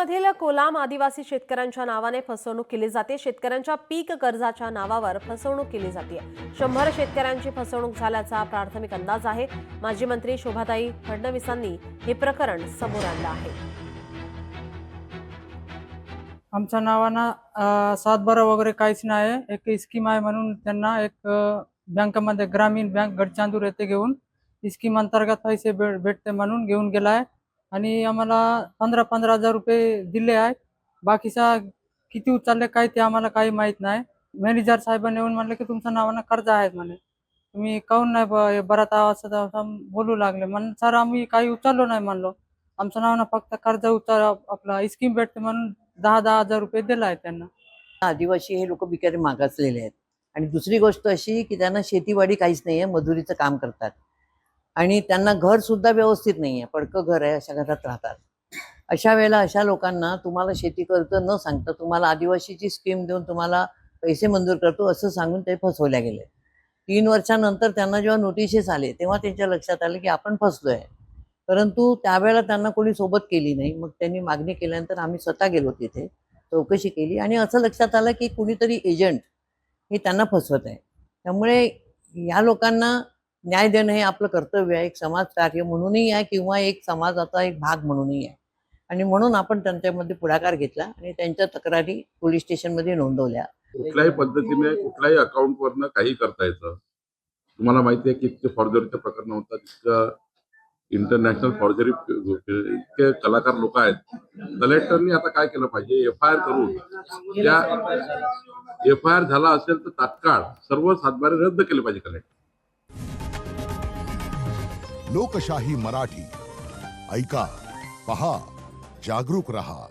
नागपूरमधील कोलाम आदिवासी शेतकऱ्यांच्या नावाने फसवणूक केली जाते। शेतकऱ्यांच्या पीक कर्जाच्या नावावर फसवणूक केली जाते। 100 शेतकऱ्यांची फसवणूक झाल्याचा प्राथमिक अंदाज आहे। माजी मंत्री शोभाताई फडणवीसांनी हे प्रकरण समोर आणलं आहे। आमच्या नावानं सातबारा वगैरे काहीच नाही। एक स्कीम आहे म्हणून त्यांना एक बँकेमध्ये ग्रामीण बँक गडचांदूर येथे घेऊन स्कीम अंतर्गत पैसे भेटते म्हणून घेऊन गेलाय आणि आम्हाला 15-15 हजार रुपये दिले आहेत। बाकीचा किती उचलले काय ते आम्हाला काही माहित नाही। मॅनेजर साहेबांनी येऊन म्हणले की तुमच्या नावानं कर्ज आहे म्हणे, तुम्ही काऊन नाही भरत असं बोलू लागले। म्हणून सर आम्ही काही उचललो नाही म्हणलो, आमच्या नावानं फक्त कर्ज उचल आपला स्कीम भेटते म्हणून 10-10 हजार रुपये दिला आहे त्यांना। आदिवासी हे लोक बिचारे मागासलेले आहेत आणि दुसरी गोष्ट अशी की त्यांना शेतीवाडी काहीच नाहीये, मजुरीचं काम करतात आणि त्यांना घर सुद्धा व्यवस्थित नाहीये, पडकं घर आहे, अशा घरात राहतात। अशा वेळेला अशा लोकांना तुम्हाला शेती कर्ज न सांगता तुम्हाला आदिवासीची स्कीम देऊन तुम्हाला पैसे मंजूर करतो असं सांगून ते फसवल्या गेले। 3 वर्षानंतर त्यांना जेव्हा नोटिसेस आले तेव्हा त्यांच्या लक्षात आलं की आपण फसलोय, परंतु त्यावेळेला त्यांना कोणी सोबत केली नाही। मग त्यांनी मागणी केल्यानंतर आम्ही स्वतः गेलो तिथे, चौकशी केली आणि असं लक्षात आलं की कुणीतरी एजंट हे त्यांना फसवत आहे। त्यामुळे या लोकांना न्याय देणं हे आपलं कर्तव्य आहे, एक समाज कार्य म्हणूनही आहे किंवा एक समाजाचा एक भाग म्हणूनही आहे। आणि म्हणून आपण त्यांच्यामध्ये पुढाकार घेतला आणि त्यांच्या तक्रारी पोलीस स्टेशनमध्ये नोंदवल्या। कुठल्याही पद्धतीने कुठल्याही अकाउंटवरनं काही करता येतं। तुम्हाला माहिती आहे की इतके फॉर्जरीचे प्रकरण होतात, इतकं इंटरनॅशनल फॉर्जरी इतके कलाकार लोक आहेत। कलेक्टरनी आता काय केलं पाहिजे, FIR करून त्या FIR झाला असेल तर तात्काळ सर्व सातबारे रद्द केले पाहिजे कलेक्टर। लोकशाही मराठी ऐका, पहा, जागरूक रहा।